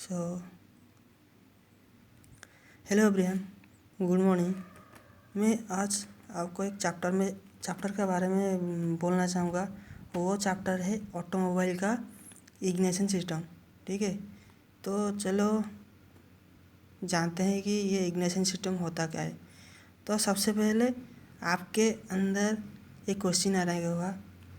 So hello everyone, good morning. मैं आज आपको एक चैप्टर के बारे में बोलना चाहूँगा। वो चैप्टर है ऑटोमोबाइल का इग्निशन सिस्टम। ठीक है, तो चलो जानते हैं कि ये इग्निशन सिस्टम होता क्या है। तो सबसे पहले आपके अंदर एक क्वेश्चन आ रहा होगा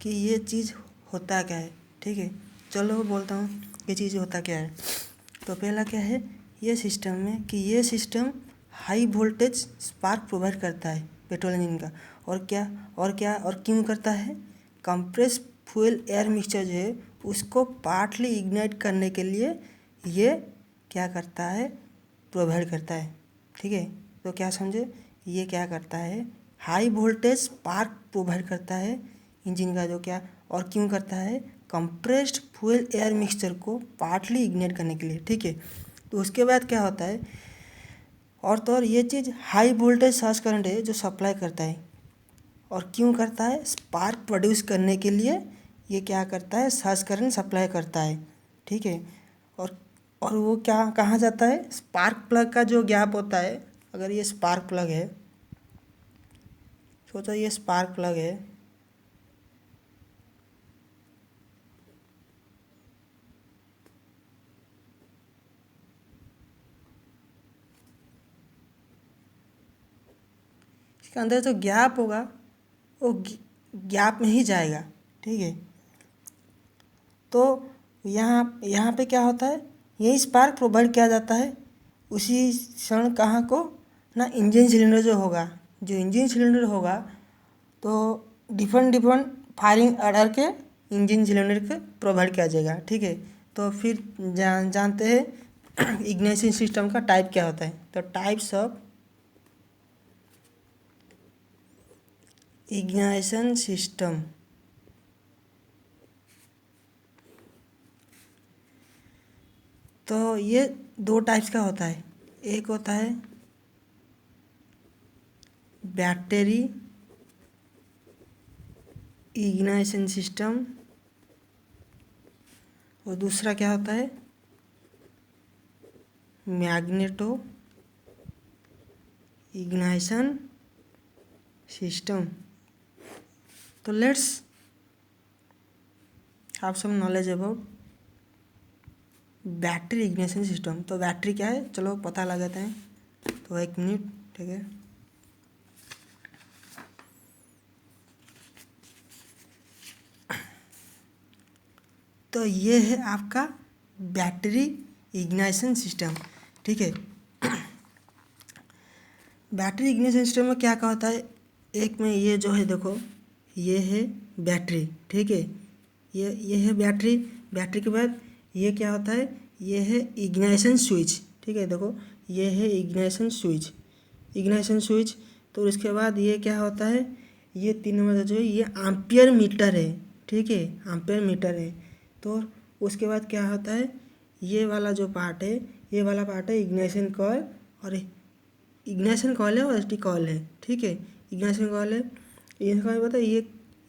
कि ये चीज़ होता क्या है। ठीक है, चलो बोलता हूँ ये चीज़ होता क्या है। तो पहला क्या है ये सिस्टम में कि ये system high voltage spark provide करता है पेट्रोल इंजन का। और क्यों करता है? कंप्रेस फ्यूल एयर मिक्सचर जो है उसको पार्टली इग्नाइट करने के लिए ये क्या करता है, प्रोवाइड करता है। ठीक है, तो क्या समझे, ये क्या करता है, हाई वोल्टेज स्पार्क प्रोवाइड करता है इंजन का। जो क्या और क्यों करता है, कंप्रेस्ड फ्यूल एयर मिक्सचर को पार्टली इग्नाइट करने के लिए। ठीक है, तो उसके बाद क्या होता है, और ये चीज़ हाई वोल्टेज सर्ज करंट है जो सप्लाई करता है। और क्यों करता है, स्पार्क प्रोड्यूस करने के लिए ये क्या करता है, सर्ज करंट सप्लाई करता है। ठीक है, और वो क्या कहाँ जाता है, स्पार्क प्लग का जो गैप होता है, अगर ये स्पार्क प्लग है, सोचो ये स्पार्क प्लग है, इसके अंदर जो गैप होगा वो गैप में ही जाएगा। ठीक है, तो यहाँ यहाँ पे क्या होता है, यही स्पार्क प्रोवाइड किया जाता है उसी क्षण कहाँ को ना, इंजन सिलेंडर जो होगा, जो इंजन सिलेंडर होगा तो डिफरेंट फायरिंग ऑर्डर के इंजन सिलेंडर के प्रोवाइड किया जाएगा। ठीक है, तो फिर जानते हैं इग्निशन सिस्टम का टाइप क्या होता है। तो टाइप्स ऑफ इग्निशन सिस्टम, तो ये दो टाइप्स का होता है। एक होता है बैटरी इग्निशन सिस्टम और दूसरा क्या होता है, मैग्नेटो इग्निशन सिस्टम। तो let's have some knowledge about battery ignition system. तो बैटरी क्या है, चलो पता लगाते हैं। तो एक मिनट, ठीक है। तो ये है आपका बैटरी इग्निशन सिस्टम। ठीक है, बैटरी इग्निशन सिस्टम में क्या क्या होता है, एक में ये जो है देखो, ये है बैटरी। ठीक है, ये है बैटरी। बैटरी के बाद ये क्या होता है, ये है इग्निशन स्विच। ठीक है, देखो ये है इग्निशन स्विच, इग्निशन स्विच। तो इसके बाद ये क्या होता है, ये 3 नंबर जो है ये एम्पियर मीटर है। ठीक है, एम्पियर मीटर है। तो उसके बाद क्या होता है, ये वाला जो पार्ट है, ये वाला पार्ट है इग्निशन कॉइल। और इग्निशन कॉइल है और एसटी कॉइल है। ठीक है, इग्निशन कॉइल है, इग्निशन कॉइल पता है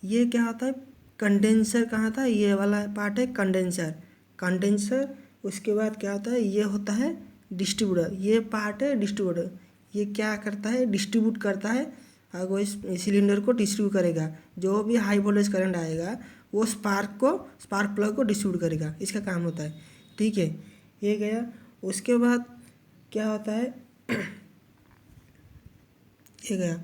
ये क्या होता है, कंडेंसर कहाँ था, ये वाला पार्ट है कंडेंसर। कंडेंसर उसके बाद क्या होता है, ये होता है डिस्ट्रीब्यूटर, ये पार्ट है डिस्ट्रीब्यूटर। ये क्या करता है, डिस्ट्रीब्यूट करता है, और वो इस सिलेंडर को डिस्ट्रीब्यूट करेगा। जो भी हाई वोल्टेज करंट आएगा वो स्पार्क प्लग को डिस्ट्रीब्यूट करेगा, इसका काम होता है। ठीक है, ये गया। उसके बाद क्या होता है ये गया,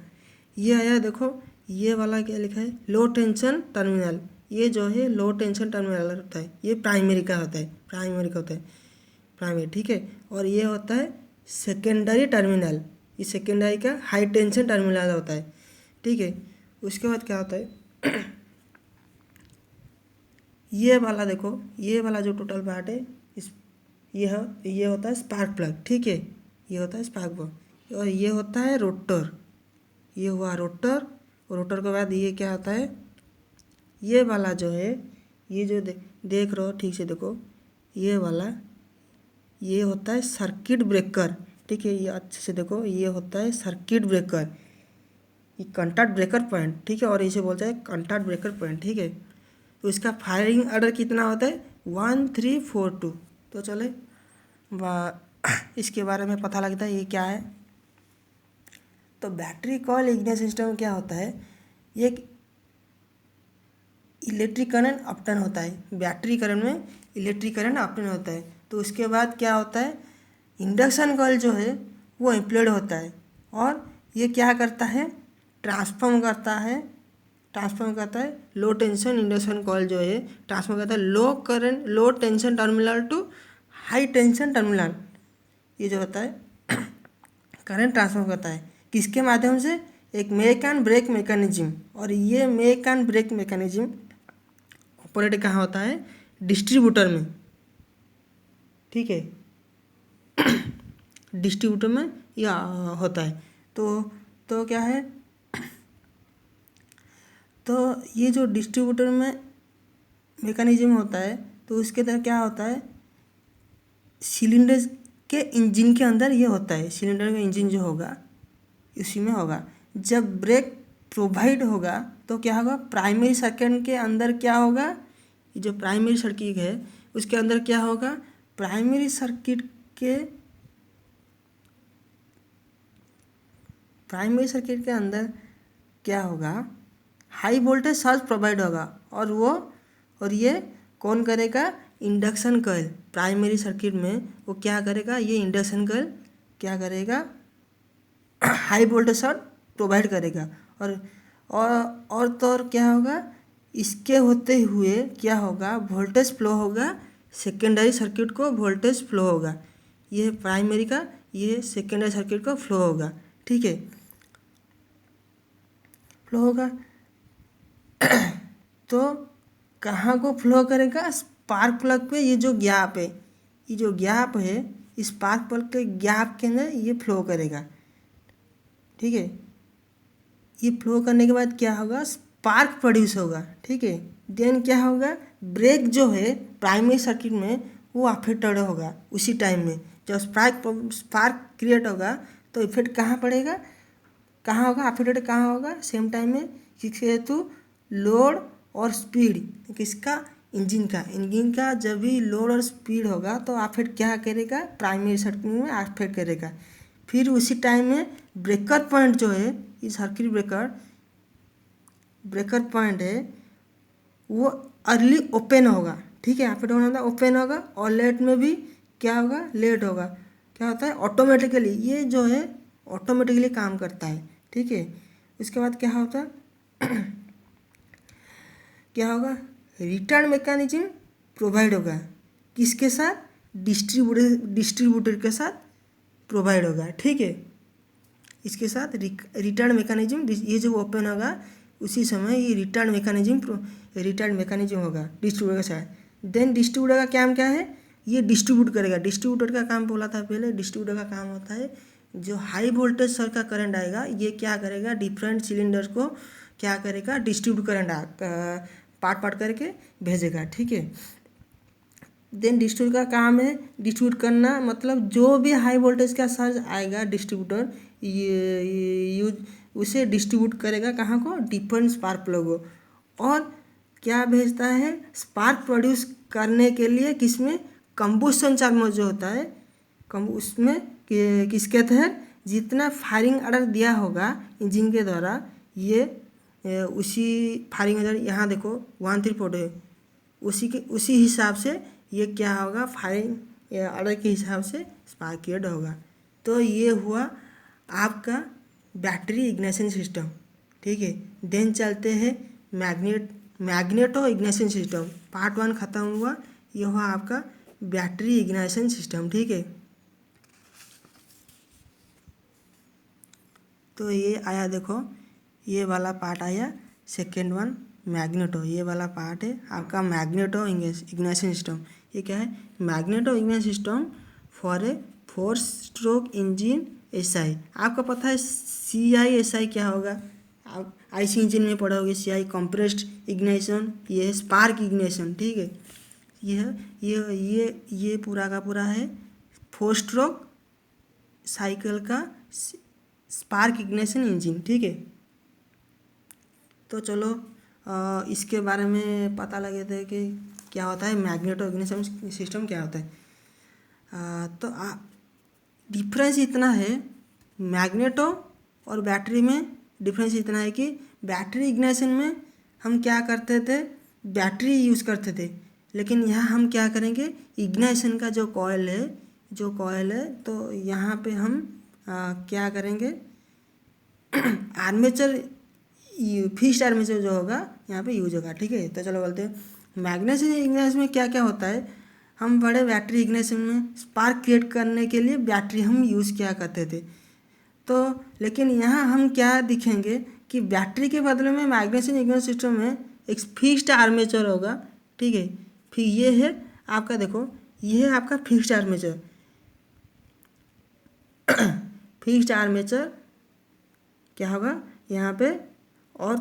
ये आया। देखो ये वाला क्या लिखा है, लो टेंशन टर्मिनल। ये जो है लो टेंशन टर्मिनल होता है, ये प्राइमरी का होता है, प्राइमरी। ठीक है, और ये होता है सेकेंडरी टर्मिनल, ये सेकेंडरी का हाई टेंशन टर्मिनल होता है। ठीक है, उसके बाद क्या होता है ये वाला देखो, ये वाला जो टोटल पार्ट है ये होता है स्पार्क प्लग। ठीक है, ये होता है स्पार्क प्लग। और ये होता है रोटर, ये हुआ रोटर। रोटर के बाद ये क्या होता है, ये वाला जो है, ये जो देख रहे हो ठीक से देखो, ये वाला ये होता है सर्किट ब्रेकर। ठीक है, ये अच्छे से देखो, ये होता है सर्किट ब्रेकर, ये कंटैक्ट ब्रेकर पॉइंट। ठीक है, और इसे बोलते हैं कंटैक्ट ब्रेकर पॉइंट। ठीक है, तो इसका फायरिंग ऑर्डर कितना होता है, 1 3 4 2। तो चले इसके बारे में पता लगता है ये क्या है। तो बैटरी कॉइल इग्निशन सिस्टम क्या होता है, ये एक इलेक्ट्रिक करंट अपटर्न होता है। बैटरी करंट में इलेक्ट्रिक करंट अपटर्न होता है। तो उसके बाद क्या होता है, इंडक्शन कॉइल जो है वो एम्प्लॉयड होता है और ये क्या करता है, ट्रांसफॉर्म करता है लो टेंशन इंडक्शन कॉइल जो है ट्रांसफॉर्म करता है low tension terminal to high tension terminal. ये जो होता है करंट ट्रांसफर करता है किसके माध्यम से, एक मेक एंड ब्रेक मैकेनिज्म। और ये make and break mechanism operate कहाँ होता है, डिस्ट्रीब्यूटर में। ठीक है, डिस्ट्रीब्यूटर में यह होता है। तो क्या है, तो ये जो डिस्ट्रीब्यूटर में मैकेनिज्म होता है तो उसके अंदर क्या होता है, सिलेंडर के इंजन के अंदर ये होता है। सिलेंडर का इंजन जो होगा उसी में होगा। जब ब्रेक प्रोवाइड होगा तो क्या होगा, प्राइमरी सर्किट के अंदर क्या होगा, ये जो प्राइमरी सर्किट है उसके अंदर क्या होगा, प्राइमरी सर्किट के अंदर क्या होगा, हाई वोल्टेज सर्ज प्रोवाइड होगा। और ये कौन करेगा, इंडक्शन कॉइल। प्राइमरी सर्किट में वो क्या करेगा, ये इंडक्शन कॉइल क्या करेगा, हाई वोल्टेज सर्ज प्रोवाइड करेगा। और क्या होगा, इसके होते हुए क्या होगा, वोल्टेज फ्लो होगा, सेकेंडरी सर्किट को वोल्टेज फ्लो होगा। ये प्राइमरी का, ये सेकेंडरी सर्किट को फ्लो होगा। ठीक है, फ्लो होगा तो कहाँ को फ्लो करेगा, स्पार्क प्लग पे। ये जो गैप है इस स्पार्क प्लग के गैप के अंदर ये फ्लो करेगा। ठीक है, ये फ्लो करने के बाद क्या होगा, स्पार्क प्रोड्यूस होगा। ठीक है, देन क्या होगा, ब्रेक जो है प्राइमरी सर्किट में वो अफेक्टेड होगा। उसी टाइम में जब स्पार्क क्रिएट होगा तो इफेक्ट कहाँ पड़ेगा, कहाँ होगा, अफेक्टेड कहाँ होगा, सेम टाइम में किसके हेतु, लोड और स्पीड किसका, इंजन का जब भी लोड और स्पीड होगा तो अफेक्ट क्या करेगा, प्राइमरी सर्किट में अफेक्ट करेगा। फिर उसी टाइम में ब्रेकर पॉइंट जो है, इस सर्किट ब्रेकर पॉइंट है वो अर्ली ओपन होगा। ठीक है, अफेक्ट होना था ओपन होगा। और लेट में भी क्या होगा, लेट होगा। क्या होता है, ऑटोमेटिकली ये जो है ऑटोमेटिकली काम करता है। ठीक है, इसके बाद क्या होता है क्या होगा, रिटर्न मैकेनिज्म प्रोवाइड होगा किसके साथ, डिस्ट्रीब्यूटर के साथ प्रोवाइड होगा। ठीक है, इसके साथ रिटर्न मैकेनिज्म, ये जो ओपन होगा उसी समय ये रिटर्न मैकेनिज्म होगा डिस्ट्रीब्यूटर के साथ। देन डिस्ट्रीब्यूटर का काम क्या है, ये डिस्ट्रीब्यूट करेगा। डिस्ट्रीब्यूटर का काम बोला था पहले, डिस्ट्रीब्यूटर का काम होता है जो हाई वोल्टेज सर्किट का करंट आएगा ये क्या करेगा, डिफरेंट सिलेंडर्स को क्या करेगा, डिस्ट्रीब्यूट करंट पार्ट करके भेजेगा। ठीक है, देन डिस्ट्रीब्यूटर का काम है डिस्ट्रीब्यूट करना, मतलब जो भी हाई वोल्टेज का सर्ज आएगा डिस्ट्रीब्यूटर ये उसे डिस्ट्रीब्यूट करेगा कहाँ को, डिफरेंट स्पार्क प्लग को। और क्या भेजता है, स्पार्क प्रोड्यूस करने के लिए किसमें, कंबुस्शन चार्मर जो होता है उसमें किसके तहत, जितना फायरिंग ऑर्डर दिया होगा इंजन के द्वारा ये उसी फायरिंग ऑर्डर, यहाँ देखो 134 है, उसी हिसाब से ये क्या होगा, फायरिंग ऑर्डर के हिसाब से स्पार्क क्रिएट होगा। तो ये हुआ आपका बैटरी इग्निशन सिस्टम। ठीक है, देन चलते हैं मैग्नेटो इग्निशन सिस्टम। पार्ट 1 ख़त्म हुआ, ये हुआ आपका बैटरी इग्निशन सिस्टम। ठीक है, तो ये आया, देखो ये वाला पार्ट आया, सेकेंड वन मैग्नेटो, ये वाला पार्ट है आपका मैग्नेटो इग्निशन सिस्टम। ये क्या है, magneto ignition system for a 4 stroke engine SI। आपको पता है CI/SI क्या होगा, आप IC इंजन में पढ़ा होगा, CI कंप्रेस्ड इग्निशन, ये है स्पार्क इग्निशन। ठीक है, ये है ये पूरा का पूरा है 4 स्ट्रोक साइकिल का स्पार्क इग्निशन इंजन। ठीक है, तो चलो इसके बारे में पता लगे थे कि क्या होता है मैग्नेटो इग्निशन सिस्टम क्या होता है। तो डिफरेंस इतना है मैग्नेटो और बैटरी में। डिफरेंस इतना है कि बैटरी इग्निशन में हम क्या करते थे, बैटरी यूज़ करते थे, लेकिन यहाँ हम क्या करेंगे, इग्निशन का जो कॉयल है तो यहाँ पे हम क्या करेंगे, आर्मेचर फिक्स्ड आर्मेचर जो होगा यहाँ पे यूज होगा। ठीक है, तो चलो बोलते हैं मैग्नेटिक इग्निशन में क्या क्या होता है। हम बड़े बैटरी इग्निशन में स्पार्क क्रिएट करने के लिए बैटरी हम यूज़ किया करते थे। तो लेकिन यहाँ हम क्या दिखेंगे कि बैटरी के बदले में मैग्नेटिक इग्निशन सिस्टम में एक फिक्स्ड आर्मेचर होगा। ठीक है, फिर ये है आपका, देखो ये है आपका फिक्स्ड आर्मेचर। फिक्स्ड आर्मेचर क्या होगा यहाँ पे, और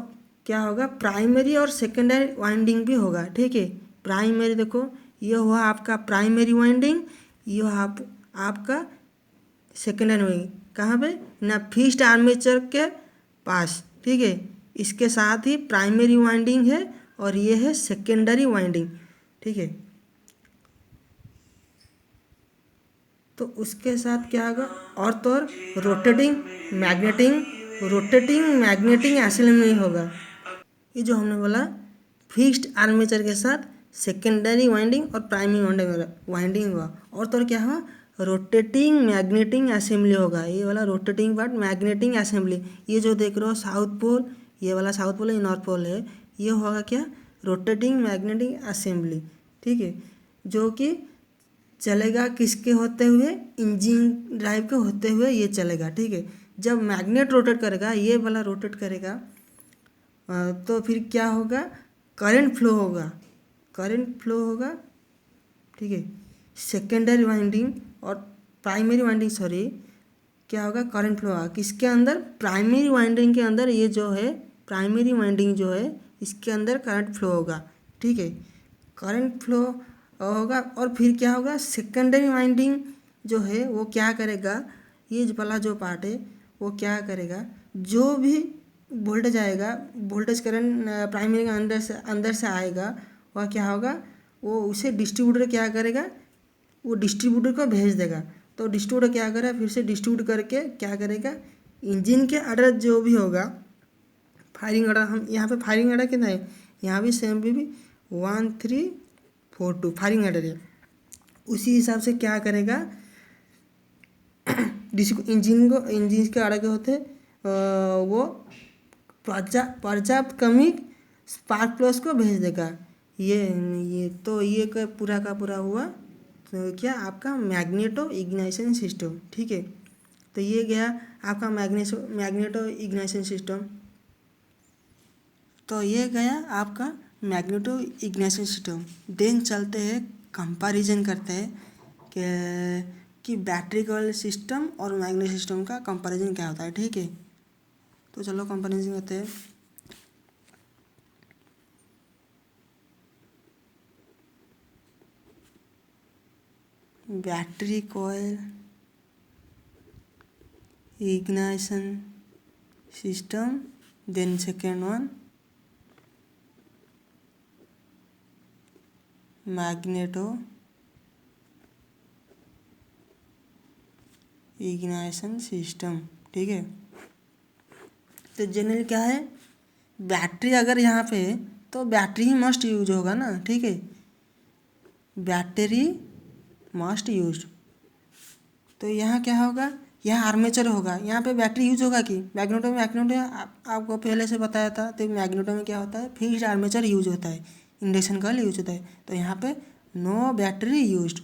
क्या होगा, प्राइमरी और सेकेंडरी वाइंडिंग भी होगा। ठीक है, प्राइमरी देखो ये हुआ आपका प्राइमरी वाइंडिंग, ये आपका सेकेंडरी वाइंडिंग कहाँ पे ना, फिक्स्ड आर्मेचर के पास। ठीक है, इसके साथ ही प्राइमरी वाइंडिंग है और ये है सेकेंडरी वाइंडिंग। ठीक है, तो उसके साथ क्या होगा, और तो और रोटेटिंग मैग्नेटिक एसिलेशन होगा। ये जो हमने बोला फिक्स्ड आर्मेचर के साथ सेकेंडरी वाइंडिंग और प्राइमरी वाइंडिंग हुआ, और तो और क्या हुआ, रोटेटिंग मैग्नेटिक असेंबली होगा। ये वाला रोटेटिंग पार्ट मैग्नेटिक असेंबली, ये जो देख रहे हो साउथ पोल, ये वाला साउथ पोल है, ये नॉर्थ पोल है, ये होगा क्या, रोटेटिंग मैग्नेटिक असेंबली। ठीक है, जो कि चलेगा किसके होते हुए, इंजन ड्राइव के होते हुए ये चलेगा। ठीक है, जब मैग्नेट रोटेट करेगा, ये वाला रोटेट करेगा, तो फिर क्या होगा, करंट फ्लो होगा। ठीक है, सेकेंडरी वाइंडिंग और प्राइमरी वाइंडिंग, सॉरी क्या होगा, करंट फ्लो होगा किसके अंदर, प्राइमरी वाइंडिंग के अंदर। ये जो है प्राइमरी वाइंडिंग जो है इसके अंदर करंट फ्लो होगा। ठीक है, करंट फ्लो होगा, और फिर क्या होगा, सेकेंडरी वाइंडिंग जो है वो क्या करेगा, ये वाला जो पार्ट है वो क्या करेगा, जो भी वोल्टेज आएगा, वोल्टेज करंट प्राइमरी के अंदर से आएगा, वह क्या होगा, वो उसे डिस्ट्रीब्यूटर क्या करेगा, वो डिस्ट्रीब्यूटर को भेज देगा। तो डिस्ट्रीब्यूटर क्या करेगा, फिर से डिस्ट्रीब्यूट करके क्या करेगा, इंजन के ऑर्डर जो भी होगा, फायरिंग ऑर्डर, हम यहाँ पे फायरिंग ऑर्डर कितना है, यहाँ भी सेम भी 1342 फायरिंग ऑर्डर है। उसी हिसाब से क्या करेगा, इंजन के ऑर्डर के होते वो पर्याप्त कमी स्पार्क प्लस को भेज देगा। ये तो ये पूरा का पूरा हुआ, तो क्या आपका मैग्नेटो इग्निशन सिस्टम। ठीक है, तो ये गया आपका मैग्नेटो इग्निशन सिस्टम। तो ये गया आपका मैग्नेटो इग्निशन सिस्टम। देन चलते हैं कंपैरिजन करते हैं कि बैटरी कॉइल सिस्टम और मैग्नेट सिस्टम का कंपैरिजन क्या होता है। ठीक है, तो चलो कंपैरिजन करते हैं। Battery coil ignition system, then second one magneto ignition system. ठीक है, तो जनरल क्या है, बैटरी अगर यहाँ पे है तो बैटरी ही मस्ट यूज होगा ना। ठीक है, बैटरी मस्ट यूज, तो यहाँ क्या होगा, यहाँ आर्मेचर होगा, यहाँ पे बैटरी यूज होगा कि मैग्नेटो आपको पहले से बताया था। तो मैग्नेटो में क्या होता है, फिक्स्ड आर्मेचर यूज होता है, इंडक्शन कॉइल यूज होता है, तो यहाँ पे नो बैटरी यूज्ड।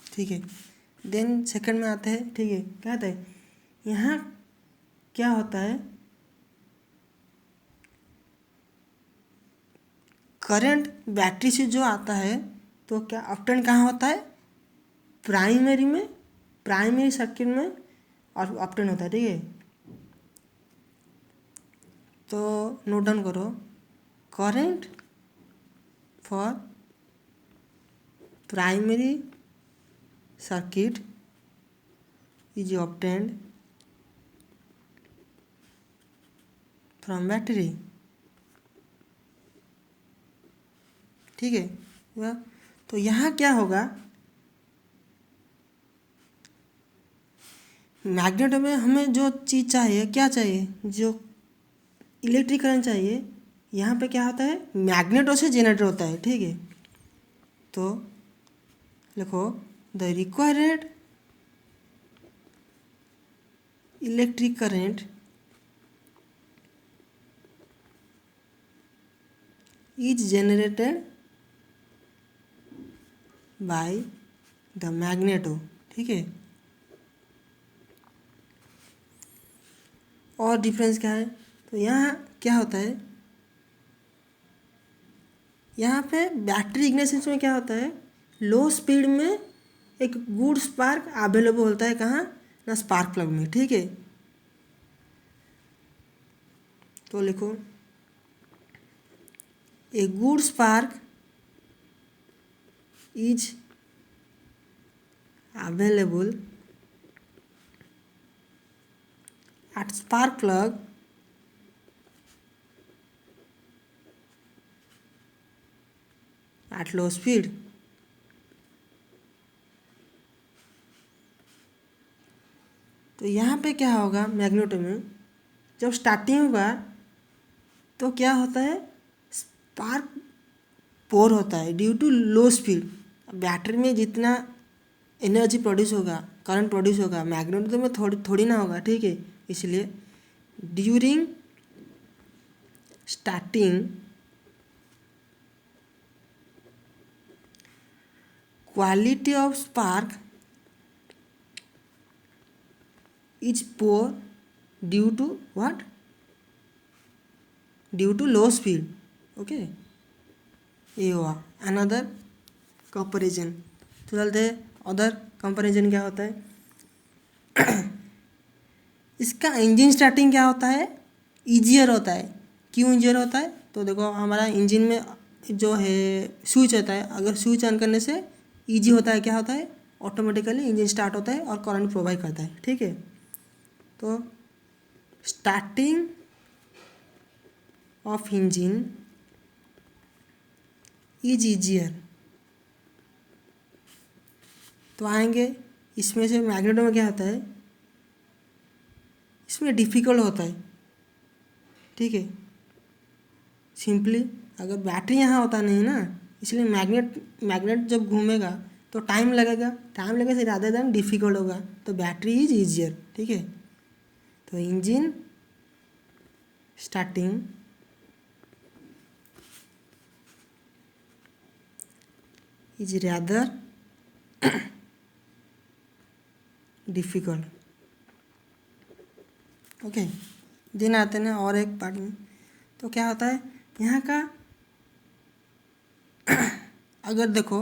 ठीक है, देन सेकंड में आते हैं। ठीक है, क्या आता है, यहाँ क्या होता है, करंट बैटरी से जो आता है तो क्या अपटर्न कहाँ होता है, प्राइमरी सर्किट में और अपटर्न होता है। ठीक है, तो नोट डाउन करो, current for primary circuit is obtained from battery. ठीक है, तो यहाँ क्या होगा, मैग्नेट में हमें जो चीज़ चाहिए, क्या चाहिए, जो इलेक्ट्रिक करंट चाहिए, यहाँ पे क्या होता है, मैग्नेटों से जनरेट होता है। ठीक है, तो लिखो the required electric current is generated by the magneto. ठीक है, और डिफरेंस क्या है, तो यहाँ क्या होता है, यहाँ पे बैटरी इग्निशन में क्या होता है, लो स्पीड में एक गुड स्पार्क अवेलेबल होता है, कहाँ ना, स्पार्क प्लग में। ठीक है, तो लिखो a good spark is available at spark plug at low speed। तो यहाँ पे क्या होगा, मैग्नेटो में जब स्टार्टिंग होगा तो क्या होता है, स्पार्क पोर होता है due to low speed. Battery में जितना एनर्जी प्रोड्यूस होगा, करंट प्रोड्यूस होगा, मैग्नेटो में थोड़ी ना होगा। ठीक है, इसलिए during starting quality of spark is poor due to what, due to low speed. Okay, ये हुआ अनदर कंपेरिजन। तो चलते हैं अदर कंपेरिजन क्या होता है। इसका इंजन स्टार्टिंग क्या होता है, ईजियर होता है। क्यों ईजियर होता है, तो देखो हमारा इंजन में जो है स्विच होता है, अगर स्विच ऑन करने से ईजी होता है, क्या होता है, ऑटोमेटिकली इंजन स्टार्ट होता है और करंट प्रोवाइड करता है। ठीक है, तो starting of engine is easier. तो आएंगे इसमें से मैग्नेटो में क्या होता है, इसमें डिफ़िकल्ट होता है। ठीक है, सिंपली अगर बैटरी यहाँ होता नहीं ना, इसलिए मैग्नेट जब घूमेगा तो टाइम लगेगा से ज़्यादा देन डिफ़िकल्ट होगा, तो बैटरी इज ईजियर। ठीक है, तो engine starting is rather difficult. Okay, दिन आते हैं और एक पार्ट में। तो क्या होता है यहाँ का, अगर देखो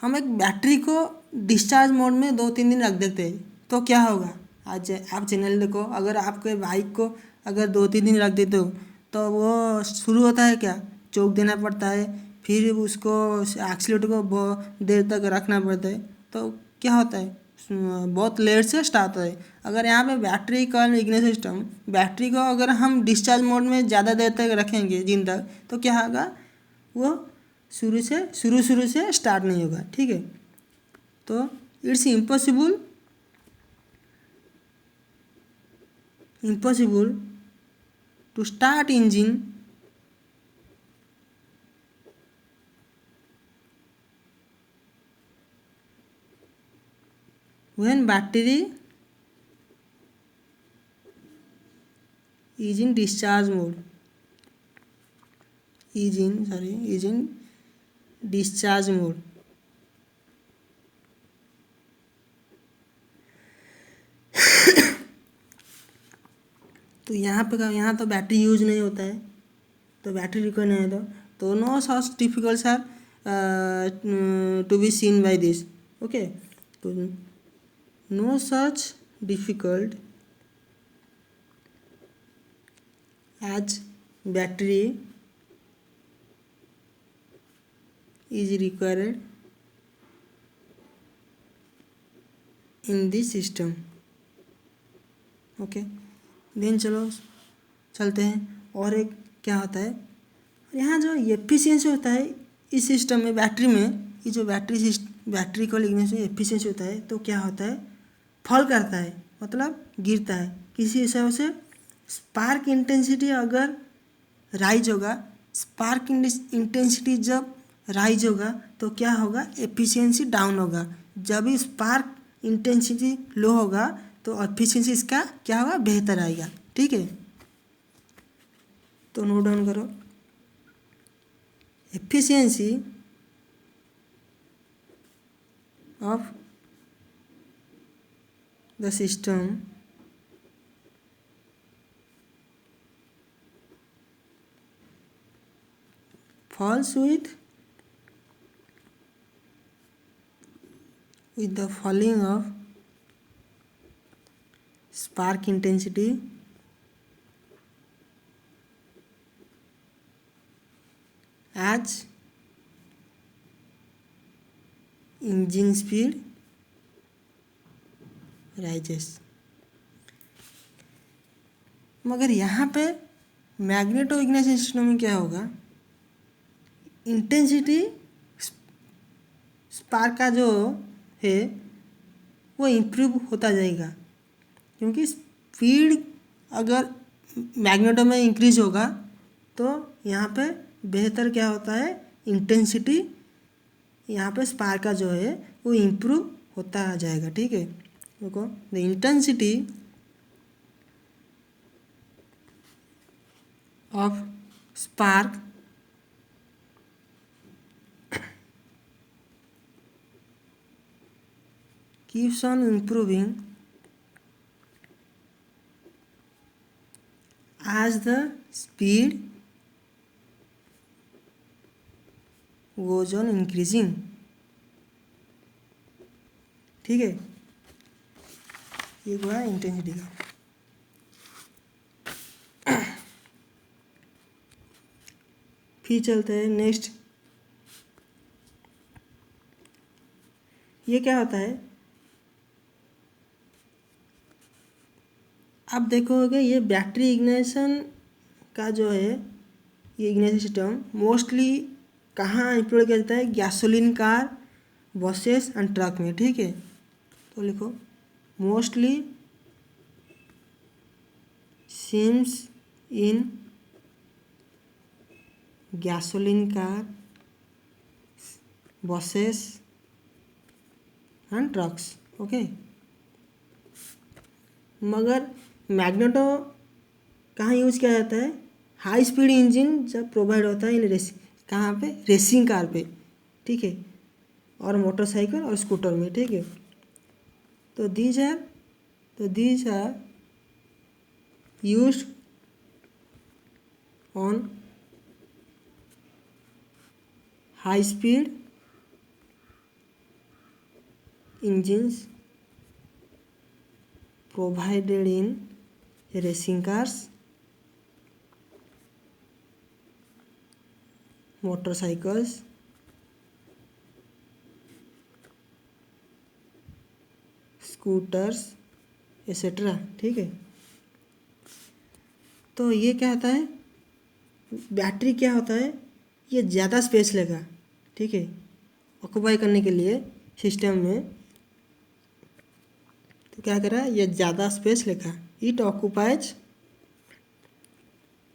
हम एक बैटरी को डिस्चार्ज मोड में 2-3 दिन रख देते हैं तो क्या होगा। आज आप चैनल देखो, अगर आपके बाइक को अगर 2-3 दिन रख देते हो तो वो शुरू होता है क्या, चौक देना पड़ता है, फिर उसको एक्सीलेटर को बहुत देर तक रखना पड़ता है, तो क्या होता है, बहुत लेट से स्टार्ट होता है। अगर यहाँ पे बैटरी का इग्निशन सिस्टम, बैटरी को अगर हम डिस्चार्ज मोड में ज़्यादा देर तक रखेंगे दिन तक, तो क्या होगा, वो शुरू से स्टार्ट नहीं होगा। ठीक है, तो it's impossible to start engine when battery is in discharge mode, is in discharge mode। तो यहाँ तो बैटरी यूज नहीं होता है, तो बैटरी रिक्वायर नहीं होता, तो no such difficults are to be seen by this. Okay, तो no such difficult as battery is required in this system। Okay, then चलो चलते हैं और एक क्या होता है, यहाँ जो एफिशिएंसी होता है इस सिस्टम में, बैटरी में ये जो बैटरी का इग्निशन एफिशिएंसी होता है तो क्या होता है, फॉल करता है, मतलब गिरता है। किसी हिसाब से स्पार्क इंटेंसिटी अगर राइज होगा, स्पार्क इंटेंसिटी जब राइज होगा तो क्या होगा, एफिशिएंसी डाउन होगा। जब भी स्पार्क इंटेंसिटी लो होगा तो एफिशिएंसी इसका क्या होगा, बेहतर आएगा। ठीक है, तो नोट डाउन करो, efficiency of the system falls with the falling of spark intensity as engine speed rises। मगर यहाँ पे मैग्नेटो इग्निशन सिस्टम में क्या होगा, इंटेंसिटी स्पार्क का जो है वो इम्प्रूव होता जाएगा, क्योंकि स्पीड अगर मैग्नेटो में इंक्रीज होगा तो यहाँ पे बेहतर क्या होता है, इंटेंसिटी यहाँ पे स्पार्क का जो है वो इम्प्रूव होता जाएगा। ठीक है, देखो, the intensity of spark keeps on improving as the speed goes on increasing। ठीक है, ये हुआ इंटेंसिटी का। फिर चलते हैं नेक्स्ट, ये क्या होता है, आप देखोगे ये बैटरी इग्निशन का जो है, ये इग्निशन सिस्टम मोस्टली कहाँ इंप्लीमेंट किया जाता है, gasoline car, buses and truck में। ठीक है, तो लिखो mostly seems in gasoline car, buses and trucks. Okay, मगर मैग्नेटो कहाँ यूज किया जाता है, हाई स्पीड इंजन जब प्रोवाइड होता है इन रेसिंग, कहाँ पे, रेसिंग कार पे। ठीक है, और मोटरसाइकिल और स्कूटर में। ठीक है, तो these are used on high speed engines provided in racing cars, motorcycles, scooters etcetera. ठीक है, तो ये क्या होता है, बैटरी क्या होता है, ये ज़्यादा स्पेस लेगा। ठीक है, ऑक्यूपाई करने के लिए सिस्टम में, तो क्या करा, ये ज़्यादा स्पेस लेगा, it occupies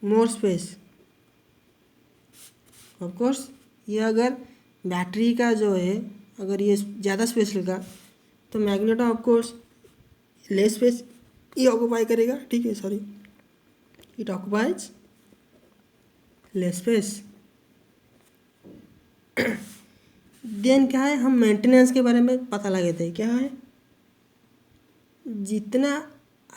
more space. Of course ये अगर बैटरी का जो है अगर ये ज़्यादा स्पेस लेगा तो magneto of course less space ये ऑक्यूपाई करेगा। ठीक है, sorry, it occupies less space. Then क्या है, हम मेंटेनेंस के बारे में पता लगाते हैं। क्या है, जितना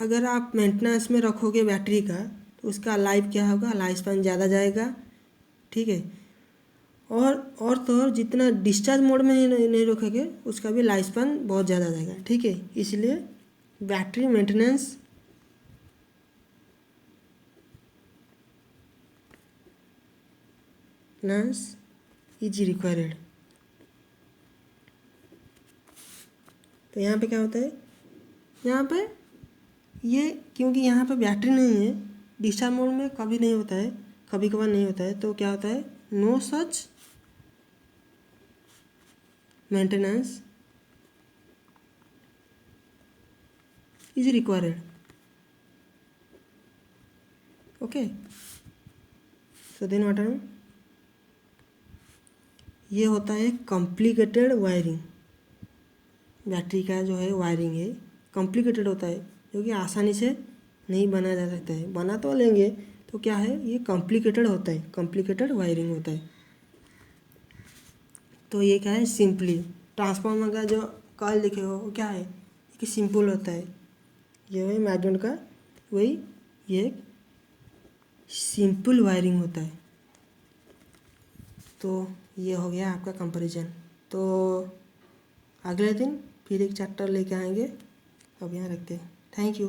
अगर आप मेंटेनेंस में रखोगे बैटरी का तो उसका लाइफ क्या होगा, लाइफ स्पैन ज़्यादा जाएगा। ठीक है, और तो और जितना डिस्चार्ज मोड में नहीं रखोगे उसका भी लाइफ स्पैन बहुत ज़्यादा जाएगा। ठीक है, इसलिए बैटरी मेंटेनेंस इज रिक्वायर्ड। तो यहाँ पे क्या होता है, यहाँ पे ये क्योंकि यहाँ पे बैटरी नहीं है, डिस्चार्ज मोड में कभी नहीं होता है, कभी कभार नहीं होता है, तो क्या होता है, no such maintenance is required. Okay, so then what are, ये होता है कॉम्प्लिकेटेड वायरिंग। बैटरी का जो है वायरिंग है कॉम्प्लिकेटेड होता है, जो कि आसानी से नहीं बनाया जा सकता है। बना तो लेंगे तो क्या है, ये कॉम्प्लिकेटेड होता है, कॉम्प्लिकेटेड वायरिंग होता है। तो ये क्या है, सिंपली ट्रांसफार्मर का जो कॉइल लिखे हो वो क्या है कि सिंपल होता है। ये वही मैग्नेट का वही ये एक सिंपल वायरिंग होता है। तो ये हो गया आपका कंपैरिजन। तो अगले दिन फिर एक चैप्टर लेके आएंगे। अब यहाँ रखते हैं। Thank you.